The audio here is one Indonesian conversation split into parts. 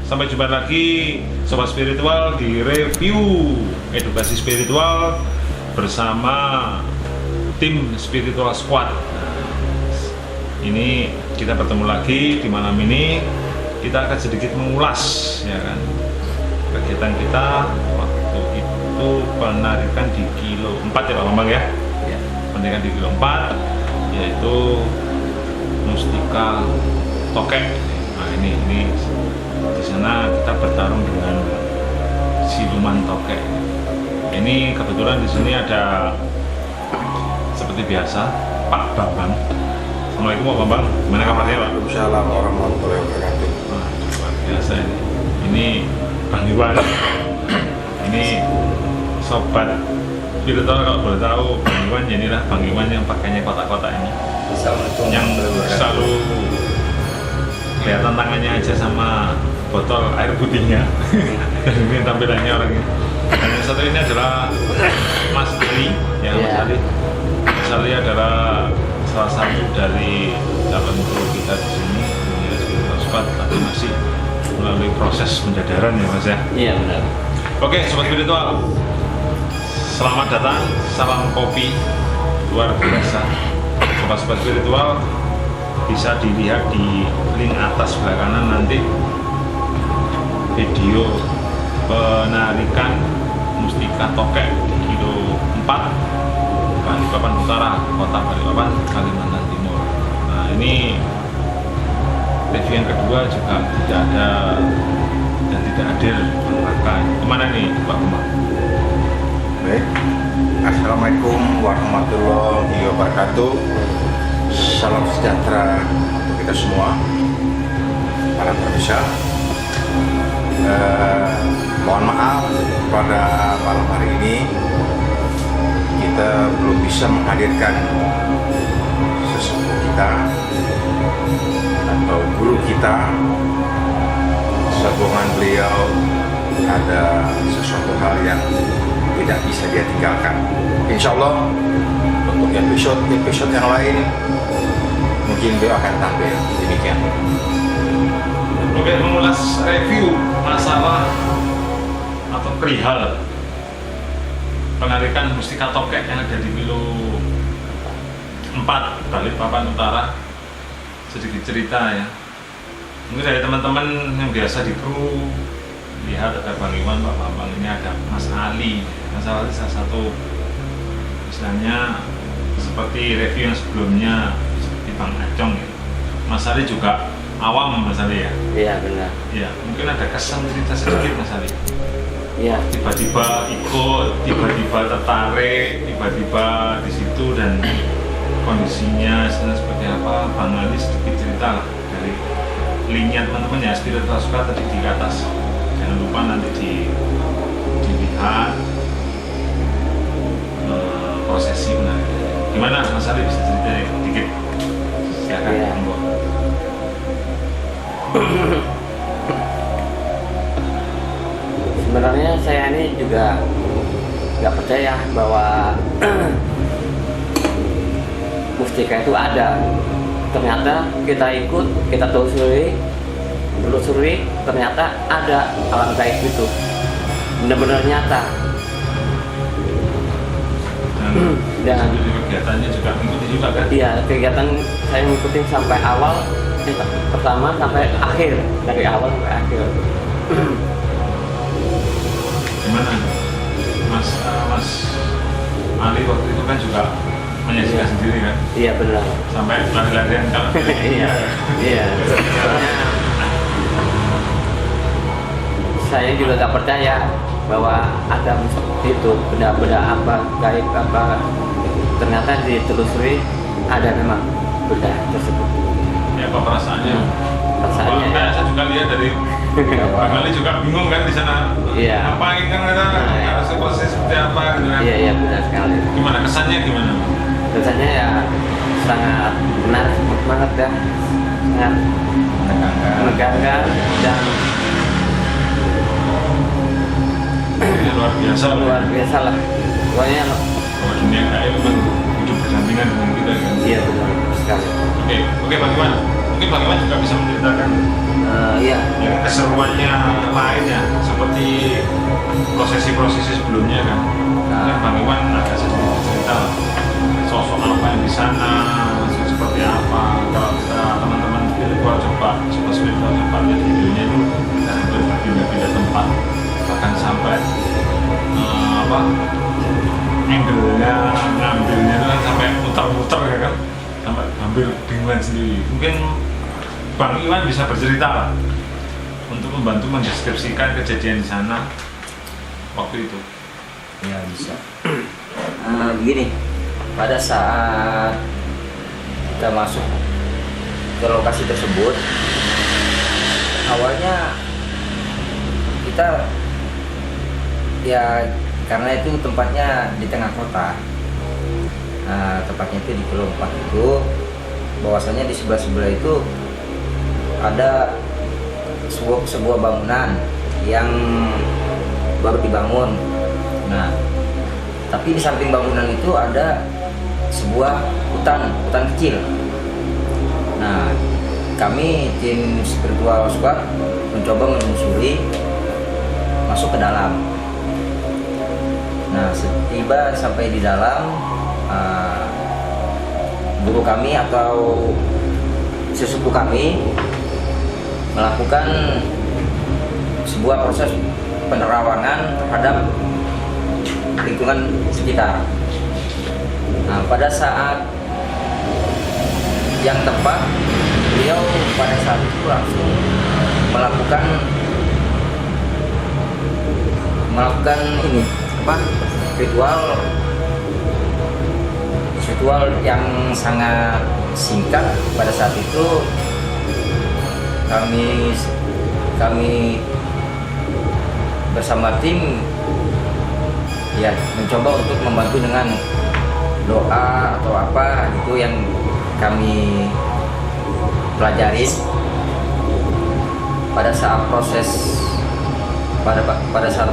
Sampai jumpa lagi Sobat Spiritual di review edukasi spiritual bersama tim Spiritual Squad. Ini kita bertemu lagi di malam ini. Kita akan sedikit mengulas, ya kan, kegiatan kita waktu itu penarikan di kilo 4 ya Pak Bambang ya. Penarikan di kilo 4 yaitu Mustika Tokek. Nah ini di sana kita bertarung dengan siluman tokek. Ini kebetulan di sini ada seperti biasa Pak Bambang. Assalamualaikum Pak Bambang. Gimana kabarnya Pak? Waalaikumsalam warahmatullahi wabarakatuh. Luar biasa ini. Ini Bang Iwan. Ini sobat spiritual kalau boleh tahu Bang Iwan, inilah Bang Iwan yang pakainya kotak-kotak ini. Assalamualaikum. Yang selalu kelihatan tangannya aja sama botol air putihnya. Dan ini tampilannya orangnya. Dan yang satu ini adalah Mas Ali, ya Mas Ali. Mas Ali adalah salah satu dari calon guru kita di sini, ya, Spiritual Squad, tapi masih melalui proses penjadaran ya Mas ya. Iya benar. Oke Sobat Spiritual, selamat datang, salam kopi luar biasa. Sobat Spiritual bisa dilihat di link atas sebelah kanan nanti video penarikan Mustika Tokek di kilo 4 Balikpapan Utara, Kota Balikpapan, Kalimantan Timur. Nah ini review yang kedua juga tidak ada dan tidak hadir Bang. Kemana nih Pak Bambang? Baik. Assalamualaikum warahmatullahi wabarakatuh. Salam sejahtera untuk kita semua, para pemirsa. Mohon maaf pada malam hari ini kita belum bisa menghadirkan sesepuh kita atau guru kita. Sambungan beliau ada sesuatu hal yang tidak bisa dia tinggalkan. Insya Allah untuk episode yang lain mungkin beliau akan tampil demikian. Oke, mengulas review masalah atau perihal penarikan Mustika Tokek yang ada di kilo 4 Balikpapan Utara. Sedikit cerita ya, mungkin dari teman-teman yang biasa di kru lihat ada Bang Iwan, Pak Bambang, ini ada Mas Ali. Mas Ali salah satu istilahnya seperti review yang sebelumnya seperti Bang Acong ya. Mas Ali juga awam Mas Ali ya. Iya benar. Ya, mungkin ada kesan cerita sedikit Mas Ali. Iya. Tiba-tiba ikut, tiba-tiba tertarik, tiba-tiba di situ dan kondisinya seperti apa? Bang Ali sedikit cerita lah dari linknya teman-teman ya, Spiritual Squad tadi di atas. Jangan lupa nanti dilihat prosesi penarikan. Gimana Mas Ali bisa cerita sedikit? Silakan. Iya. Sebenarnya saya ini juga nggak percaya bahwa mustika itu ada. Ternyata kita ikut, kita telusuri, ternyata ada alam gaib itu, benar-benar nyata. Dan kegiatannya juga mengikuti juga kan? iya, kegiatan saya ngikutin sampai awal, pertama sampai akhir, dari awal sampai akhir. Gimana Mas Ali waktu itu kan juga menyaksikan sendiri kan? Iya benar. Sampai lari-larian kan? Iya, iya. Saya juga gak percaya bahwa ada itu benda-benda apa gaib apa, ternyata ditelusuri ada memang benda tersebut. Ya apa perasaannya? Perasaannya Wah, ya. saya juga lihat dari Bang Ali juga bingung kan di sana. Iya. Ngapain kan kita harus proses seperti apa gitu kan? Iya iya benar sekali. Gimana kesannya gimana? Kesannya ya sangat menarik banget ya, sangat menegangkan dan Ini luar biasa. luar biasa lah. Pokoknya Bahwa dunia gaib memang hidup berdampingan dengan kita kan? iya benar sekali. Oke Bang Iwan. mungkin Bang Iwan juga bisa menceritakan Iya. yang keseruannya lainnya seperti prosesi-prosesi sebelumnya kan. Mungkin Bang Iwan agak sedikit cerita lah. Sosok apa yang di sana, seperti apa. Kalau kita teman-teman spiritual coba spiritual coba lihat videonya itu kita hampir berpindah-pindah tempat, bahkan sampai angle-nya ngambilnya itu kan sampai muter-muter ya kan, sampai hampir bingungan sendiri. Mungkin Bang Iwan bisa bercerita lah untuk membantu mendeskripsikan kejadian di sana waktu itu. Ya bisa. Begini, pada saat kita masuk ke lokasi tersebut, awalnya kita ya karena itu tempatnya di tengah kota, tempatnya itu di Kilo 4 itu, bahwasanya di sebelah itu ada sebuah bangunan yang baru dibangun. Nah, tapi di samping bangunan itu ada sebuah hutan kecil. Nah, kami tim spiritual squad mencoba menelusuri masuk ke dalam. Nah, setiba sampai di dalam, guru kami atau sesepuh kami melakukan sebuah proses penerawangan terhadap lingkungan sekitar. Nah, pada saat yang tepat, beliau pada saat itu langsung melakukan ini ritual yang sangat singkat. Pada saat itu kami bersama tim ya mencoba untuk membantu dengan doa atau apa gitu yang kami pelajarin. Pada saat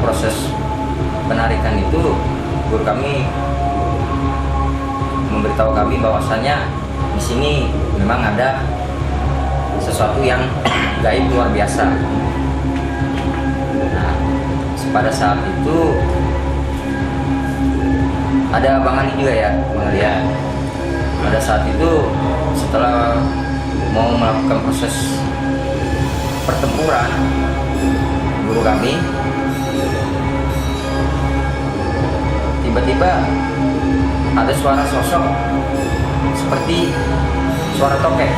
proses penarikan itu, guru kami memberitahu kami bahwasanya di sini memang ada sesuatu yang gaib luar biasa. Nah, pada saat itu ada Bang Ali juga ya, Bang Ali ya. Pada saat itu setelah mau melakukan proses pertempuran, guru kami tiba-tiba ada suara sosok seperti suara tokek.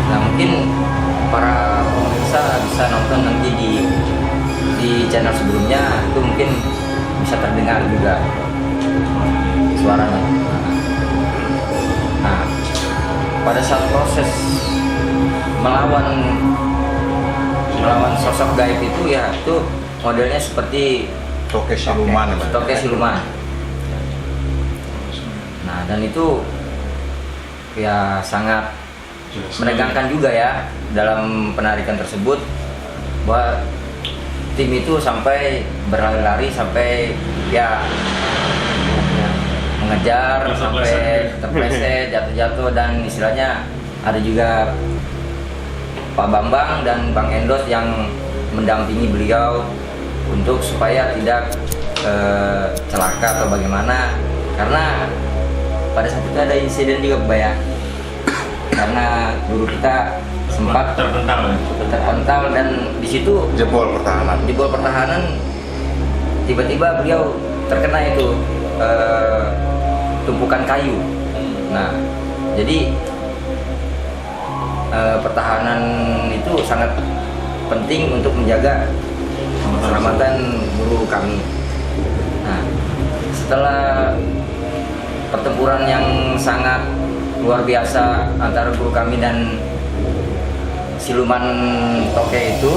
Nah, mungkin para pemirsa bisa nonton nanti di channel sebelumnya, itu mungkin bisa terdengar juga suaranya. Nah, pada saat proses melawan sosok gaib itu ya, itu modelnya seperti Toke siluman. Toke siluman. Nah, dan itu ya sangat menegangkan juga ya dalam penarikan tersebut, bahwa tim itu sampai berlari-lari sampai ya mengejar sampai terpleset, jatuh-jatuh, dan istilahnya ada juga Pak Bambang dan Bang Endos yang mendampingi beliau untuk supaya tidak celaka atau bagaimana, karena pada saat itu ada insiden juga Pak ya, karena guru kita sempat terpental dan di situ jebol pertahanan, tiba-tiba beliau terkena itu tumpukan kayu. Nah, jadi pertahanan itu sangat penting untuk menjaga keselamatan guru kami. Nah, setelah pertempuran yang sangat luar biasa antara guru kami dan siluman toke itu,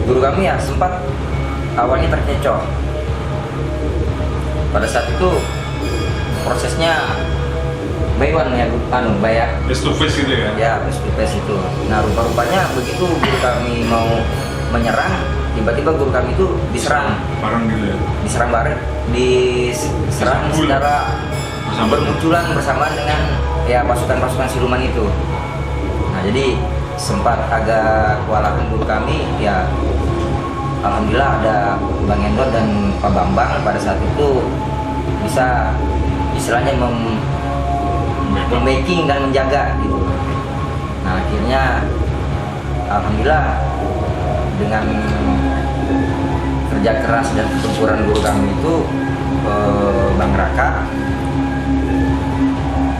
guru kami ya sempat awalnya terkecoh. Pada saat itu prosesnya Baywan ya, face to face gitu ya? Ya, face to face itu. Nah, rupa-rupanya begitu guru kami mau menyerang, tiba-tiba guru kami itu diserang. Bareng gitu ya? Diserang secara bermunculan bersamaan dengan ya pasukan-pasukan siluman itu. Nah jadi sempat agak kewalahan guru kami ya. Alhamdulillah ada Bang Endor dan Pak Bambang pada saat itu bisa istilahnya membacking dan menjaga gitu. Nah akhirnya alhamdulillah dengan kerja keras dan ketempuran guru kami itu Bang Raka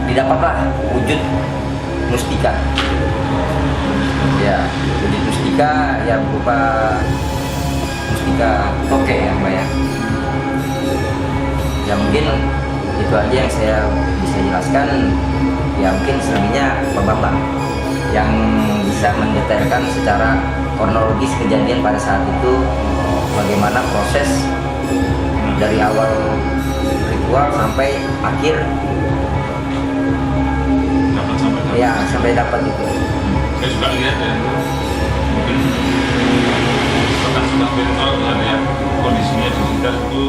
didapatlah wujud mustika. Ya wujud mustika ya berupa mustika toke ya Mbak ya. Ya mungkin itu aja yang saya bisa jelaskan. Ya mungkin selebihnya Pak Bambang yang bisa mendetailkan secara kronologis kejadian pada saat itu, bagaimana proses dari awal ritual sampai akhir sampai dapat itu. Saya juga lihat ya, mungkin sudah virtual bisa lihat kondisinya di sekitar itu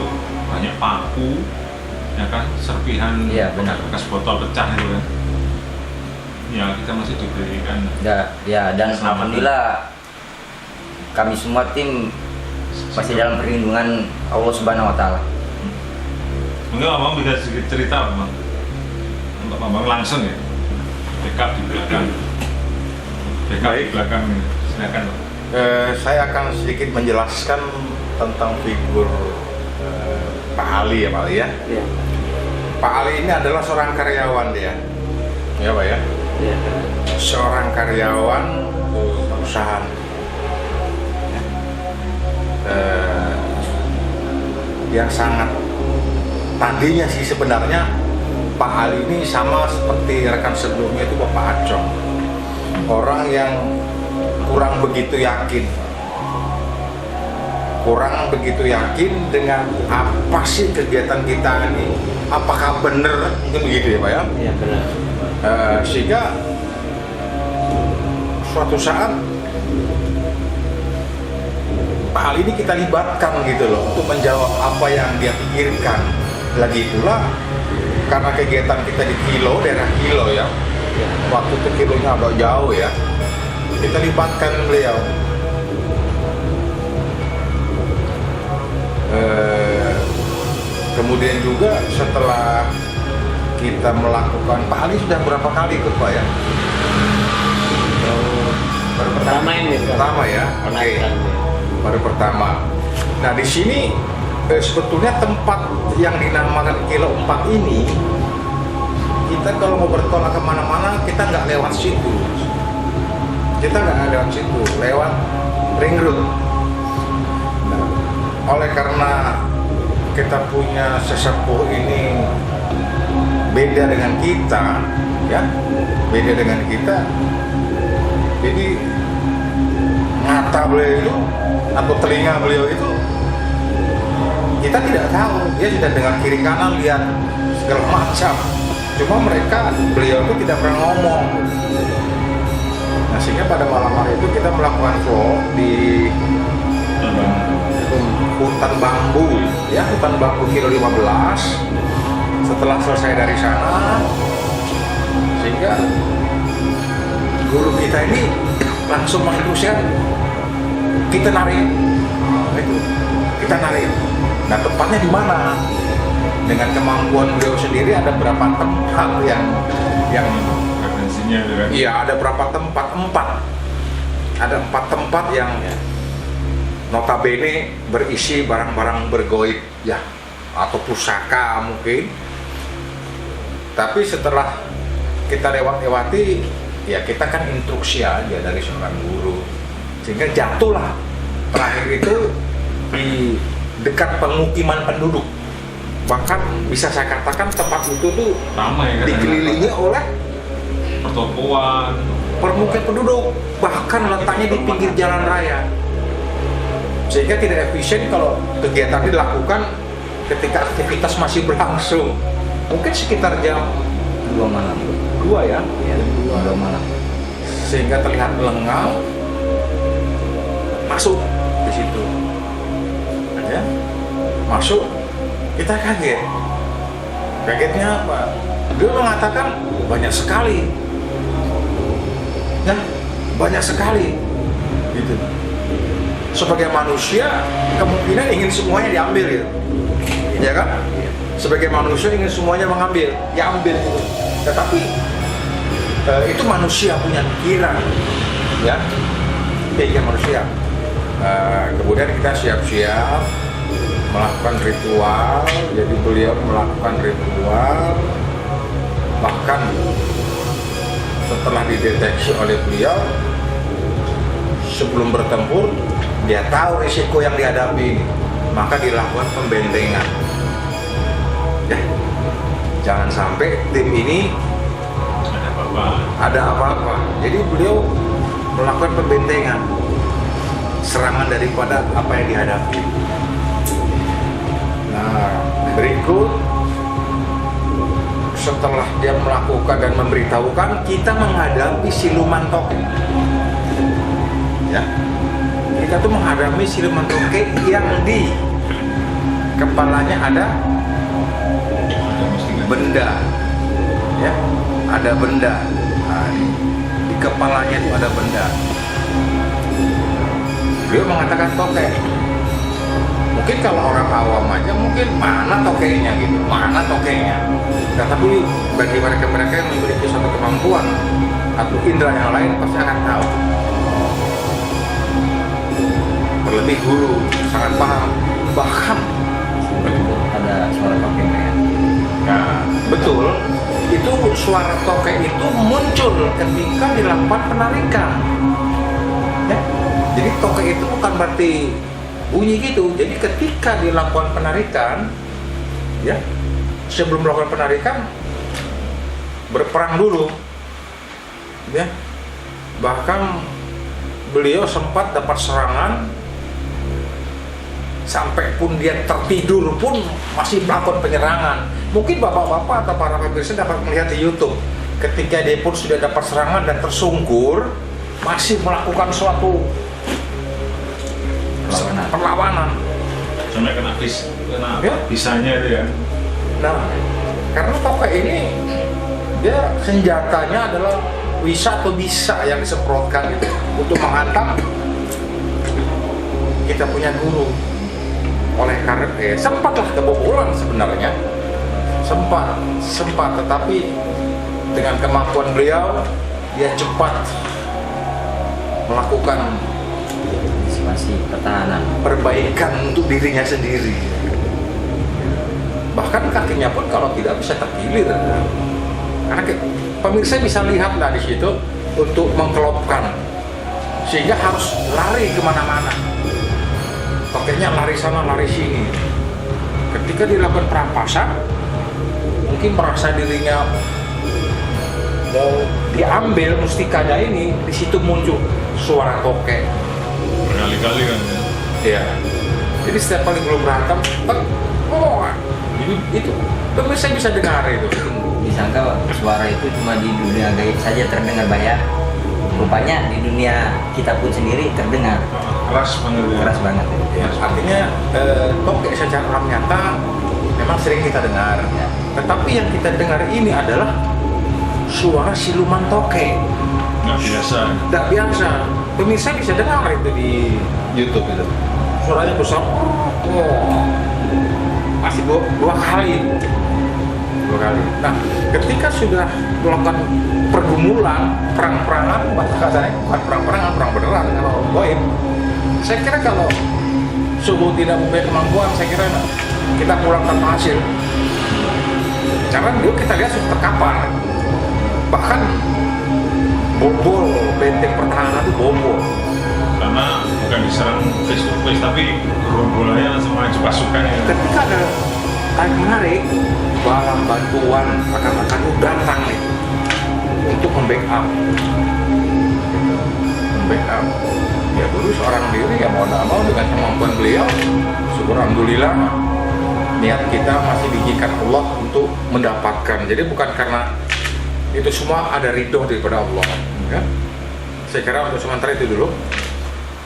banyak paku, ya kan, serpihan bekas botol pecah itu kan. Ya kita masih diberikan. Ya dan alhamdulillah kami semua tim masih dalam perlindungan Allah Subhanahu Wa Taala. Mungkin Bang bisa sedikit cerita Bang, untuk Bang langsung ya, backup di belakang. Backup di belakang ini, silakan Bang. Saya akan sedikit menjelaskan tentang figur Pak Ali ya Pak Ali ya. Iya. Pak Ali ini adalah seorang karyawan dia, ya Pak ya. Iya. Seorang karyawan perusahaan. Yang sangat tadinya sih sebenarnya Pak Ali ini sama seperti rekan sebelumnya itu Bapak Acong, orang yang kurang begitu yakin dengan apa sih kegiatan kita ini, apakah benar, mungkin begitu ya Pak ya. Iya benar. Sehingga suatu saat Pak Ali ini kita libatkan gitu loh untuk menjawab apa yang dia pikirkan. Lagi pula karena kegiatan kita di Kilo, daerah Kilo ya, waktu itu kilonya agak jauh ya, kita libatkan beliau. Kemudian juga setelah kita melakukan, Pak Ali sudah berapa kali ikut Pak ya? Baru pertama ini. Pertama ya, oke. Baru pertama. Nah di sini sebetulnya tempat yang dinamakan Kilo 4 ini, kita kalau mau bertolak kemana-mana kita nggak lewat situ. Kita nggak lewat situ, lewat ring road. Nah, oleh karena kita punya sesepuh ini beda dengan kita, ya, beda dengan kita. Jadi mata beliau itu atau telinga beliau itu kita tidak tahu, dia sudah dengar kiri kanan, lihat segala macam. Cuma beliau itu tidak pernah ngomong. Nah sehingga pada malam hari itu kita melakukan flow di hutan bambu, ya, hutan bambu Kilo 15. Setelah selesai dari sana, sehingga guru kita ini langsung menginstruksikan kita narik, kita narik. Nah tempatnya di mana? Dengan kemampuan beliau sendiri ada berapa tempat yang referensinya itu kan? Iya, ada berapa tempat? 4. Ada 4 tempat yang notabene berisi barang-barang bergoib ya, atau pusaka mungkin. Tapi setelah kita lewati, ya kita kan instruksi aja dari seorang guru, sehingga jatuhlah terakhir itu di dekat pemukiman penduduk. Bahkan bisa saya katakan tempat itu tuh ramai kan, dikelilingi oleh pertokoan, permukiman penduduk, bahkan letaknya di pinggir jalan raya, sehingga tidak efisien kalau kegiatan ini dilakukan ketika aktivitas masih berlangsung. Mungkin sekitar jam 2 malam. 2 ya, Ya, 2 malam. sehingga terlihat lengang masuk di situ, ya, masuk. Kita kaget, Kagetnya apa? Dia mengatakan banyak sekali. Ya, banyak sekali. Gitu. Sebagai manusia, kemungkinan ingin semuanya diambil gitu. Ya kan? Sebagai manusia ingin semuanya mengambil, ya ambil gitu. Tetapi itu manusia punya pikiran, ya, pikiran manusia. Kemudian kita siap-siap melakukan ritual. Jadi beliau melakukan ritual, bahkan setelah dideteksi oleh beliau, sebelum bertempur dia tahu risiko yang dihadapi ini, maka dilakukan pembentengan. Ya, jangan sampai tim ini ada apa-apa. Jadi beliau melakukan pembentengan, serangan daripada apa yang dihadapi. Nah, berikut setelah dia melakukan dan memberitahukan, kita menghadapi siluman toke. Ya, kita tuh menghadapi siluman toke yang di kepalanya ada benda, ya, ada benda. Nah, di kepalanya itu ada benda. Beliau mengatakan toke. Mungkin kalau orang awam aja mungkin mana tokenya gitu, mana tokenya. Tetapi bagi mereka yang memiliki suatu kemampuan atau indera yang lain pasti akan tahu. Terlebih guru sangat paham, bahkan Ada suara toke ya. nah, betul, itu suara toke itu muncul ketika dilakukan penarikan. Ya, jadi toke itu bukan berarti bunyi gitu. Jadi ketika dilakukan penarikan, ya, sebelum melakukan penarikan berperang dulu, ya. Bahkan beliau sempat dapat serangan, sampai pun dia tertidur pun masih melakukan penyerangan. Mungkin bapak-bapak atau para pemirsa dapat melihat di YouTube, ketika dia pun sudah dapat serangan dan tersungkur, masih melakukan suatu perlawanan. Sampai kena Ya. bisanya itu ya. Nah, karena toke ini dia senjatanya adalah wisa atau bisa yang disemprotkan gitu, untuk menghantam kita punya guru. Oleh karena sempatlah kebobolan sebenarnya, sempat, tetapi dengan kemampuan beliau dia cepat melakukan Masih pertahanan. perbaikan untuk dirinya sendiri. Bahkan kakinya pun kalau tidak bisa terkilir. Karena pemirsa bisa lihatlah di situ untuk mengkelopkan, sehingga harus lari kemana-mana. Tokenya lari sana lari sini. Ketika dilakukan perampasan, mungkin merasa dirinya mau diambil mustikanya ini, di situ muncul suara toke. Berkali-kali kan ya. Iya. Jadi setiap kali belum berantem, itu pemirsa bisa dengar itu. Disangka suara itu cuma di dunia gaib saja terdengar banyak. Rupanya di dunia kita pun sendiri terdengar. Keras banget ya. Keras banget. Ya, artinya toke secara alam nyata memang sering kita dengar. Ya. Tetapi yang kita dengar ini adalah suara siluman toke. Nggak biasa. Tidak biasa. Pemirsa bisa dengar itu di YouTube itu. Suaranya besar. Masih dua kali. Nah, ketika sudah melakukan pergumulan, perang-perangan, bahasa kasarnya bukan perang-perangan, perang beneran dengan orang goib. Saya kira kalau subuh tidak mempunyai kemampuan, saya kira kita pulang tanpa hasil. Karena dulu kita lihat sudah terkapar. Bahkan bobol, benteng pertahanan itu bobol. Karena bukan diserang face to face, tapi gerombolannya langsung maju pasukannya. Ketika ada tarik menarik, barang bantuan rekan-rekan itu datang nih untuk membackup. Membackup. Ya dulu seorang diri ya mau tidak mau dengan kemampuan beliau, syukur alhamdulillah niat kita masih diizinkan Allah untuk mendapatkan. Jadi bukan karena itu semua ada ridho daripada Allah. Ya. Saya kira untuk sementara itu dulu.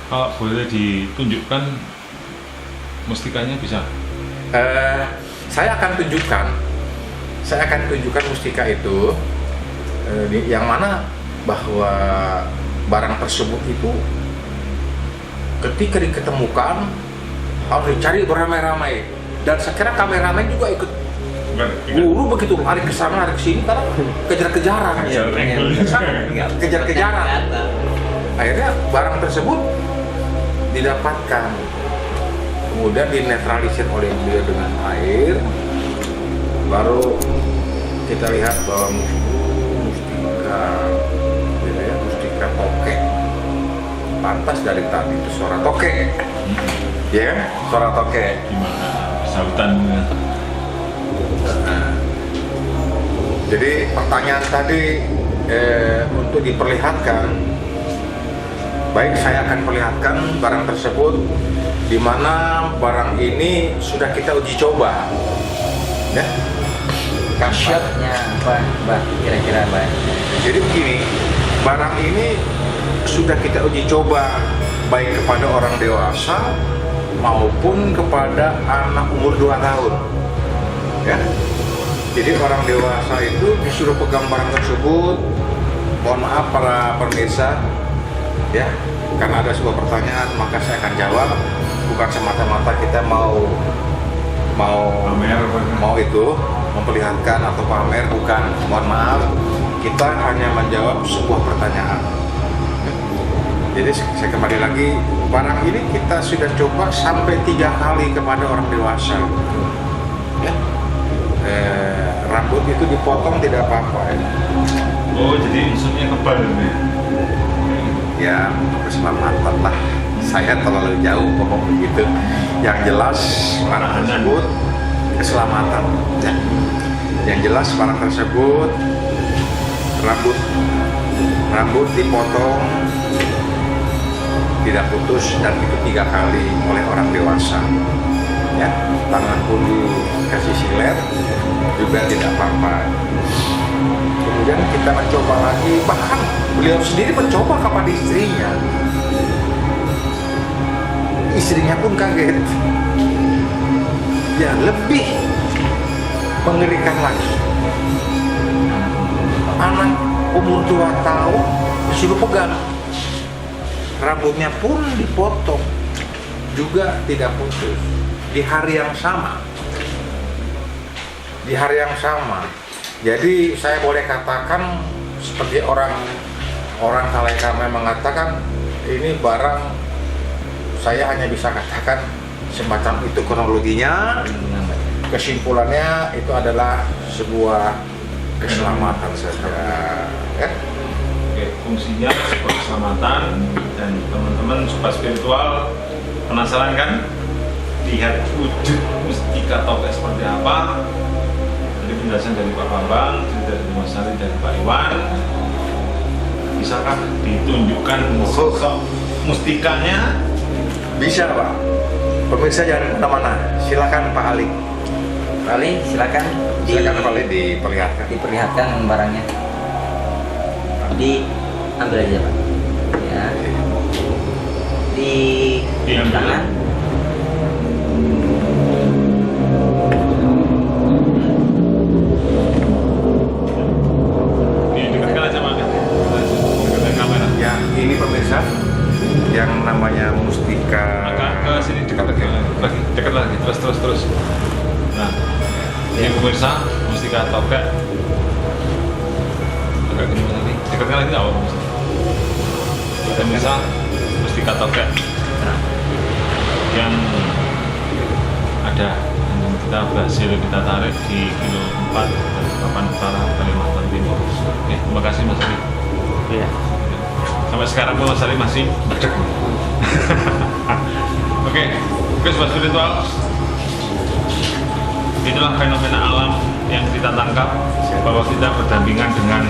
Kalau boleh ditunjukkan mustikanya bisa. Saya akan tunjukkan saya akan tunjukkan mustika itu, yang mana bahwa barang tersebut itu ketika diketemukan harus dicari beramai-ramai, dan saya kira kameramen juga ikut guru begitu, lari ke sana lari ke sini karena kejar-kejaran, kejar-kejaran. Akhirnya barang tersebut didapatkan, kemudian dinetralisir oleh beliau dengan air, baru kita lihat bahwa mustika tokek. Pantas dari tadi itu suara tokek, ya kan? Suara tokek. Gimana sautannya? Jadi pertanyaan tadi untuk diperlihatkan, baik saya akan perlihatkan barang tersebut, di mana barang ini sudah kita uji coba, ya. Khasiatnya apa, Mbak? Kira-kira, Mbak? Jadi begini, barang ini sudah kita uji coba baik kepada orang dewasa maupun kepada anak umur 2 tahun, ya. Jadi orang dewasa itu disuruh pegang barang tersebut. Mohon maaf para pemirsa, ya, karena ada sebuah pertanyaan maka saya akan jawab. Bukan semata-mata kita mau itu memperlihatkan atau pamer, bukan. Mohon maaf, kita hanya menjawab sebuah pertanyaan. Jadi saya kembali lagi, barang ini kita sudah coba sampai 3 kali kepada orang dewasa, ya. Rambut itu dipotong tidak apa-apa, ya. Oh, jadi unsurnya kebal ini. Ya, keselamatan lah. Saya terlalu jauh ngomong begitu. Yang jelas barang tersebut keselamatan, ya. Yang jelas barang tersebut rambut dipotong tidak putus, dan itu 3 kali oleh orang dewasa, ya. Tangan pun dikasih silet juga tidak apa-apa. Kemudian kita mencoba lagi, bahkan beliau sendiri mencoba kepada istrinya. Istrinya pun kaget. Ya, lebih mengerikan lagi. Anak umur 2 tahun disuruh pegang. Rambutnya pun dipotong, juga tidak putus. Di hari yang sama. Jadi saya boleh katakan seperti orang kalayak ramai mengatakan, ini barang, saya hanya bisa katakan semacam itu kronologinya. Kesimpulannya itu adalah sebuah keselamatan saja, ya. Oke, fungsinya sebagai keselamatan, dan teman-teman sobat spiritual penasaran kan? Lihat wujud mustika tokek seperti apa. Jadi penjelasan dari Pak Bambang, cerita dari Mas Ari, dari Pak Iwan. Bisakah ditunjukkan sosok mustikanya? Bisa, Pak. Pemirsa jangan kemana-mana. Silakan Pak Ali. Pak Ali, silakan. Silakan Pak Ali diperlihatkan. Diperlihatkan barangnya. Diambil aja, Pak. Ya. Di tangan. Dekatkan aja, Pak. Dekatkan kamera. Ya, ini pemirsa yang namanya mustika. Agak ke sini, dekat lagi, terus. Nah, ini pemirsa mustika tokek. Agak gini lagi, dekatkan lagi nggak apa-apa. Pemirsa mustika tokek yang ada, yang kita tarik di kilo 4 Balikpapan Utara, Kalimantan Timur. Oke, terima kasih Mas Ari. Iya. Sampai sekarang pun Mas Ari masih bedek. Oke, sobat spiritual, itulah fenomena alam yang kita tangkap, bahwa kita berdampingan dengan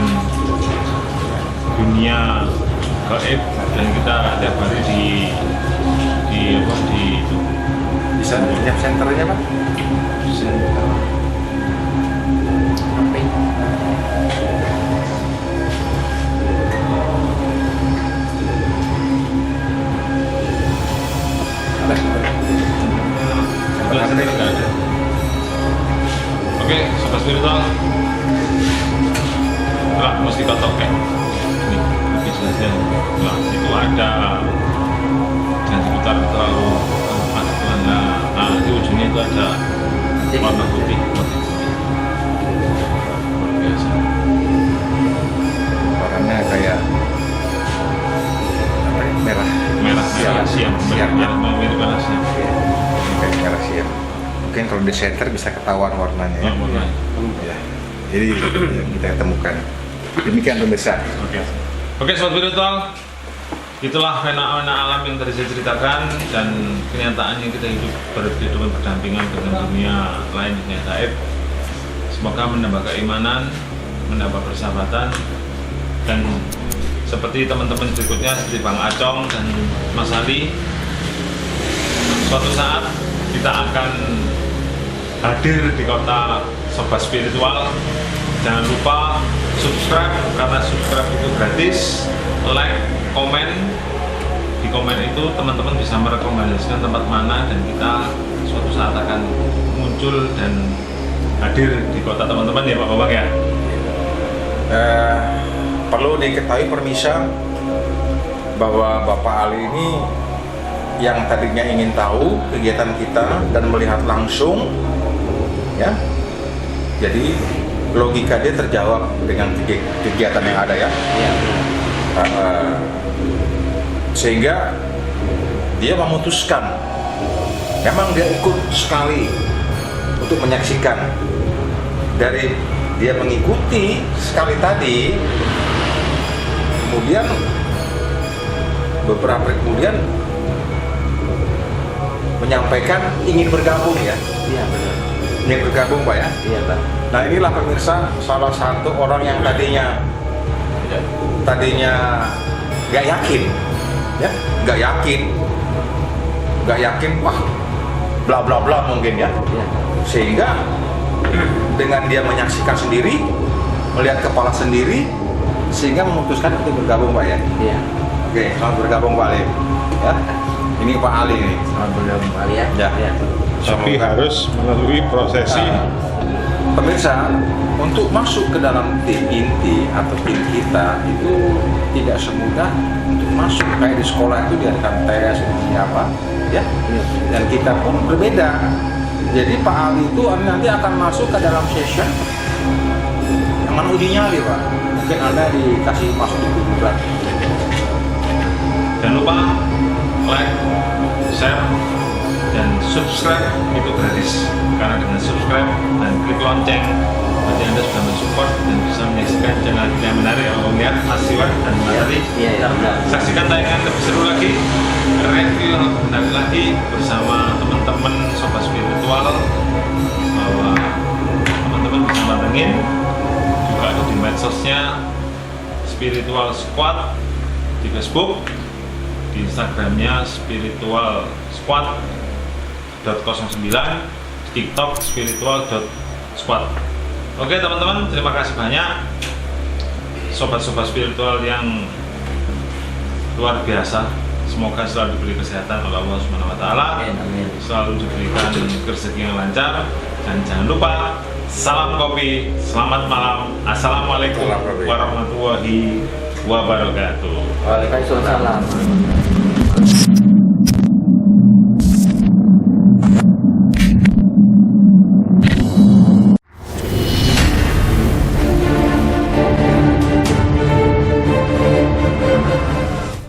dunia gaib, dan kita tiap hari di itu Bisa punya senternya, Pak? sebelah sini nggak ada. Oke, sobat spiritual lah mesti kotoke ini lebih saja. Nah itu ada, jangan diputar terlalu padat. Nah di ujungnya itu ada warna putih, motif putih luar biasa. Warnanya kayak apa ya? Merah siam mirip merah siam. Ini kayak merah siam. Mungkin kalau di center bisa ketahuan warnanya ya. Warna. Ya. Jadi yang kita temukan. Demikian pemirsa. Oke, sobat spiritual, itulah fenomena alam yang tadi saya ceritakan dan kenyataannya kita hidup berkehidupan berdampingan dengan dunia lain, dunia gaib. Semoga menambah keimanan, menambah persahabatan, dan seperti teman-teman berikutnya seperti Bang Acong dan Mas Ali, suatu saat kita akan hadir di kota Sobat Spiritual. Jangan lupa subscribe, karena subscribe itu gratis. Like, komen. Di komen itu teman-teman bisa merekomendasikan tempat mana dan kita suatu saat akan muncul dan hadir di kota teman-teman ya Pak Bambang ya. Perlu diketahui permisa bahwa Bapak Ali ini yang tadinya ingin tahu kegiatan kita dan melihat langsung, ya. Jadi logika dia terjawab dengan kegiatan yang ada ya. Sehingga dia memutuskan, memang dia ikut sekali untuk menyaksikan. Dari dia mengikuti sekali tadi, kemudian beberapa hari kemudian menyampaikan ingin bergabung ya. Iya benar. Ingin bergabung Pak ya. Iya Pak. Nah inilah pemirsa salah satu orang yang tadinya nggak yakin, ya, nggak yakin, wah, bla bla bla mungkin ya. Iya. Sehingga dengan dia menyaksikan sendiri, melihat kepala sendiri, sehingga memutuskan untuk bergabung Pak ya. Iya. Oke, selamat bergabung Pak Ali. Ya, ini Pak Ali nih. Selamat bergabung kali ya. Ya. Iya. Tapi harus melalui prosesi. Pemirsa, untuk masuk ke dalam tim inti atau tim kita itu tidak semudah untuk masuk. Kayak di sekolah itu diadakan tes ini apa, ya. Dan kita pun berbeda. Jadi Pak Ali itu nanti akan masuk ke dalam session dengan uji nyali Pak. Mungkin Anda dikasih masuk di kuburan. Jangan lupa like, share, dan subscribe itu gratis. Karena dengan subscribe dan klik lonceng, berarti Anda sudah mensupport dan bisa menyaksikan channel kita yang menarik. Lihat Mas Iwan dan Mas Ali. Iya benar. Saksikan tayangan lebih seru lagi, review yang lebih menarik lagi bersama teman-teman Sobat Spiritual. Bahwa teman-teman bisa pantengin juga ada di medsosnya Spiritual Squad, di Facebook, di Instagramnya Spiritual Squad .09, TikTok spiritual.squad. Oke teman-teman, terima kasih banyak sobat-sobat spiritual yang luar biasa. Semoga selalu diberi kesehatan oleh Allah Subhanahu wa taala. Amin. Selalu diberikan rezeki yang lancar dan jangan lupa salam kopi, selamat malam. Assalamualaikum warahmatullahi wabarakatuh. Waalaikumsalam.